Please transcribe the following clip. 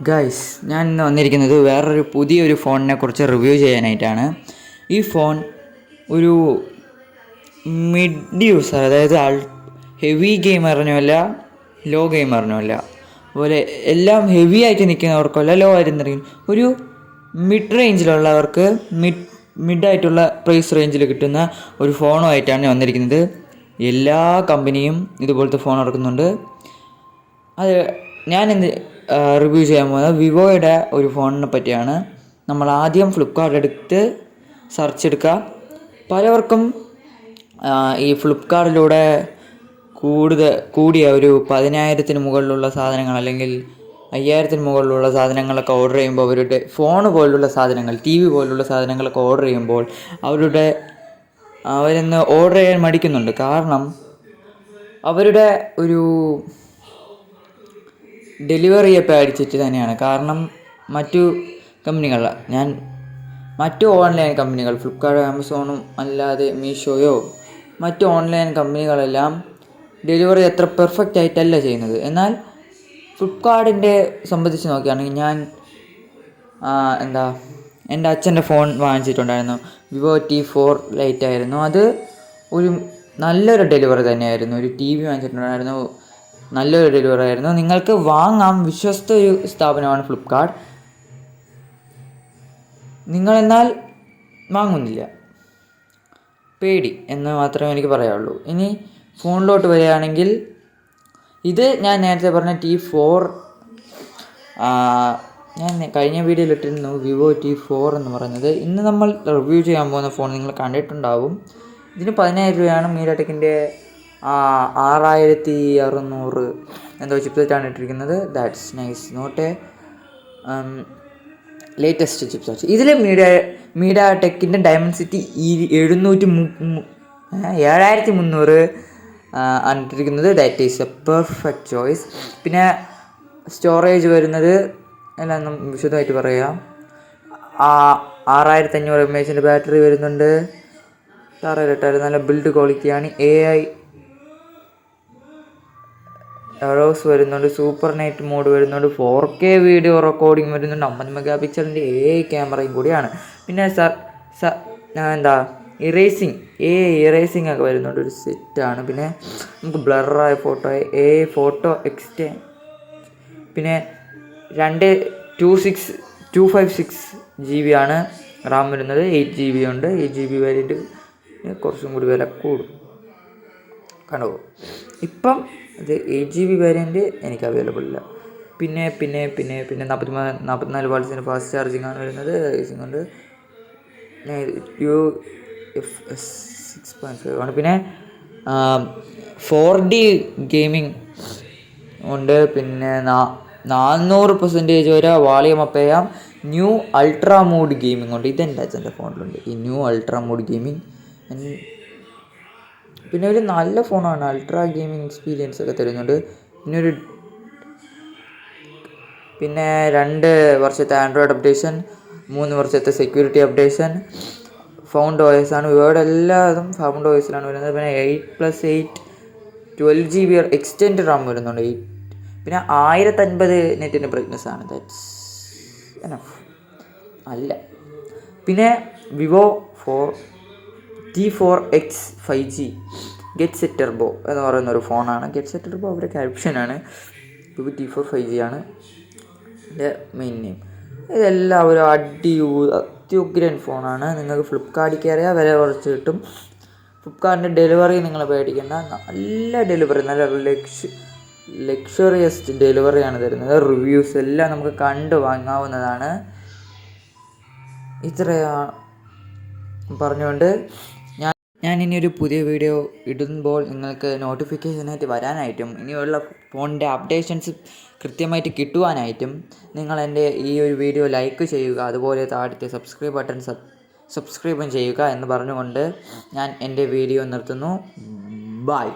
Guys, ഞാൻ ഇന്ന് വന്നിരിക്കുന്നത് വേറൊരു പുതിയൊരു ഫോണിനെ കുറിച്ച് റിവ്യൂ ചെയ്യാനായിട്ടാണ്. ഈ ഫോൺ ഒരു മിഡ് യൂസർ, അതായത് ഹെവി ഗെയിമറിനുമല്ല ലോ ഗെയിമറിനുമല്ല, അതുപോലെ എല്ലാം ഹെവി ആയിട്ട് നിൽക്കുന്നവർക്കല്ല, ലോ ആയിട്ട് നിൽക്കുന്ന ഒരു മിഡ് റേഞ്ചിലുള്ളവർക്ക് മിഡായിട്ടുള്ള പ്രൈസ് റേഞ്ചിൽ കിട്ടുന്ന ഒരു ഫോണുമായിട്ടാണ് ഞാൻ വന്നിരിക്കുന്നത്. എല്ലാ കമ്പനിയും ഇതുപോലത്തെ ഫോൺ ഇറക്കുന്നുണ്ട്. അത് ഞാനിന്ന് റിവ്യൂ ചെയ്യാൻ പോകുന്നത് വിവോയുടെ ഒരു ഫോണിനെ പറ്റിയാണ്. നമ്മൾ ആദ്യം ഫ്ലിപ്കാർട്ട് എടുത്ത് സെർച്ച് എടുക്കുക. പലവർക്കും ഈ ഫ്ലിപ്കാർട്ടിലൂടെ കൂടിയ ഒരു 10,000-ന് മുകളിലുള്ള സാധനങ്ങൾ അല്ലെങ്കിൽ 5,000-ന് മുകളിലുള്ള സാധനങ്ങളൊക്കെ ഓർഡർ ചെയ്യുമ്പോൾ, അവരുടെ ഫോൺ പോലുള്ള സാധനങ്ങൾ, TV പോലുള്ള സാധനങ്ങളൊക്കെ ഓർഡർ ചെയ്യുമ്പോൾ അവരിന്ന് ഓർഡർ ചെയ്യാൻ മടിക്കുന്നുണ്ട്. കാരണം അവരുടെ ഒരു ഡെലിവറി പേടിച്ചിട്ട് തന്നെയാണ്. കാരണം മറ്റു ഓൺലൈൻ കമ്പനികൾ, ഫ്ലിപ്കാർട്ട്, ആമസോണും അല്ലാതെ മീഷോയോ മറ്റു ഓൺലൈൻ കമ്പനികളെല്ലാം ഡെലിവറി അത്ര പെർഫെക്റ്റ് ആയിട്ടല്ല ചെയ്യുന്നത്. എന്നാൽ ഫ്ലിപ്കാർട്ടിൻ്റെ സംബന്ധിച്ച് നോക്കുകയാണെങ്കിൽ, ഞാൻ എൻ്റെ അച്ഛൻ്റെ ഫോൺ വാങ്ങിച്ചിട്ടുണ്ടായിരുന്നു. വിവോ T4 ലൈറ്റ് ആയിരുന്നു. അത് ഒരു നല്ലൊരു ഡെലിവറി തന്നെയായിരുന്നു. ഒരു TV വാങ്ങിച്ചിട്ടുണ്ടായിരുന്നു, നല്ലൊരു ഡെലിവറി ആയിരുന്നു. നിങ്ങൾക്ക് വാങ്ങാം, വിശ്വസ്ത ഒരു സ്ഥാപനമാണ് ഫ്ലിപ്കാർട്ട്. നിങ്ങളെന്നാൽ വാങ്ങുന്നില്ല, പേടി എന്ന് മാത്രമേ എനിക്ക് പറയാനുള്ളൂ. ഇനി ഫോണിലോട്ട് വരികയാണെങ്കിൽ, ഇത് ഞാൻ നേരത്തെ പറഞ്ഞ T4, ഞാൻ കഴിഞ്ഞ വീഡിയോയിൽ ഇട്ടിരുന്നു വിവോ T4 എന്ന് പറയുന്നത്. ഇന്ന് നമ്മൾ റിവ്യൂ ചെയ്യാൻ പോകുന്ന ഫോൺ നിങ്ങൾ കണ്ടിട്ടുണ്ടാവും. ഇതിന് 10,000 രൂപയാണ്. മീഡിയാടെക്കിൻ്റെ 6600 എന്തോ ചിപ്സെറ്റാണ് ഇട്ടിരിക്കുന്നത്. That's nice, not a latest chipset. ഇതിൽ മീഡിയാടെക്കിൻ്റെ ഡയമൻസിറ്റി 7300 ആണ് ഇട്ടിരിക്കുന്നത്. That is a perfect choice. പിന്നെ സ്റ്റോറേജ് വരുന്നത് എല്ലാം വിശദമായിട്ട് പറയാം. 6500 mAh ബാറ്ററി വരുന്നുണ്ട്. 6 നല്ല ബിൽഡ് ക്വാളിറ്റിയാണ്. AI എറോസ് വരുന്നുണ്ട്. സൂപ്പർ നൈറ്റ് മോഡ് വരുന്നുണ്ട്. 4K വീഡിയോ റെക്കോർഡിംഗ് വരുന്നുണ്ട്. 50 മെഗാപിക്സലിൻ്റെ AI ക്യാമറയും കൂടിയാണ്. പിന്നെ ഇറേസിംഗ് ഒക്കെ വരുന്നുണ്ട്, ഒരു സെറ്റാണ്. പിന്നെ നമുക്ക് ബ്ലറായ ഫോട്ടോ എക്സ്റ്റെൻഡ്, പിന്നെ 256 GB ആണ് റാം വരുന്നത്. 8 GB ഉണ്ട്. 8 GB വേരിയൻറ്റ് കുറച്ചും കൂടി വില കൂടും. കണ്ടോ, ഇപ്പം ഇത് 8 GB വേരിയൻറ്റ് എനിക്ക് അവൈലബിൾ ഇല്ല. പിന്നെ 44 വാട്ട്സിൻ്റെ ഫാസ്റ്റ് ചാർജിങ് ആണ് വരുന്നത്. റേസിംഗ് ഉണ്ട്. UFS 6.5 ആണ്. പിന്നെ 4D ഗെയിമിംഗ് ഉണ്ട്. പിന്നെ 400% വരെ വാളിയം അപ്പ് ചെയ്യാം. ന്യൂ അൾട്രാ മോഡ് ഗെയിമിംഗ് ഉണ്ട്. ഇതെൻ്റെ അച്ഛൻ്റെ ഫോണിലുണ്ട്, ഈ ന്യൂ അൾട്രാ മോഡ് ഗെയിമിംഗ്. പിന്നെ ഒരു നല്ല ഫോണാണ്, അൾട്രാ ഗെയിമിംഗ് എക്സ്പീരിയൻസ് ഒക്കെ തരുന്നുണ്ട്. പിന്നെ 2 വർഷത്തെ ആൻഡ്രോയിഡ് അപ്ഡേഷൻ, 3 വർഷത്തെ സെക്യൂരിറ്റി അപ്ഡേഷൻ. ഫൗണ്ട് OS ആണ്. ഇവയുടെ എല്ലാതും ഫൗണ്ട് OSലാണ് വരുന്നത്. പിന്നെ 8+8 12 GB എക്സ്റ്റെൻഡ് റാം വരുന്നുണ്ട്. പിന്നെ 1050 നെറ്റിൻ്റെ ബ്രൈറ്റ്നസ് ആണ്. ദാറ്റ്സ് എനഫ് അല്ല. പിന്നെ Vivo T4X 5G get set turbo എന്ന് പറയുന്നൊരു ഫോണാണ്. ഗെറ്റ് സെറ്റ് ടർബോ അവരുടെ ക്യാപ്ഷനാണ്. വിവോ T4 5G ആണ് എൻ്റെ മെയിൻ നെയിം. ഇതെല്ലാം ഒരു അത്യുഗ്രൻ ഫോണാണ്. നിങ്ങൾക്ക് ഫ്ലിപ്കാർട്ടിൽ കയറിയാൽ വില കുറച്ച് കിട്ടും. ഫ്ലിപ്കാർട്ടിൻ്റെ ഡെലിവറി നിങ്ങൾ പേടിക്കേണ്ട, നല്ല ഡെലിവറി, നല്ല ലക്ഷറിയസ് ഡെലിവറിയാണ് തരുന്നത്. റിവ്യൂസ് എല്ലാം നമുക്ക് കണ്ട് വാങ്ങാവുന്നതാണ്. ഇത്രയാണ് പറഞ്ഞുകൊണ്ട് ഞാൻ ഇനി ഒരു പുതിയ വീഡിയോ ഇടുമ്പോൾ നിങ്ങൾക്ക് നോട്ടിഫിക്കേഷനായിട്ട് വരാനായിട്ടും ഇനിയുള്ള ഫോണിൻ്റെ അപ്ഡേഷൻസ് കൃത്യമായിട്ട് കിട്ടുവാനായിട്ടും നിങ്ങൾ എൻ്റെ ഈ ഒരു വീഡിയോ ലൈക്ക് ചെയ്യുക. അതുപോലെ താഴത്തെ സബ്സ്ക്രൈബ് ബട്ടൺ സബ്സ്ക്രൈബും ചെയ്യുക എന്ന് പറഞ്ഞുകൊണ്ട് ഞാൻ എൻ്റെ വീഡിയോ നിർത്തുന്നു. ബൈ.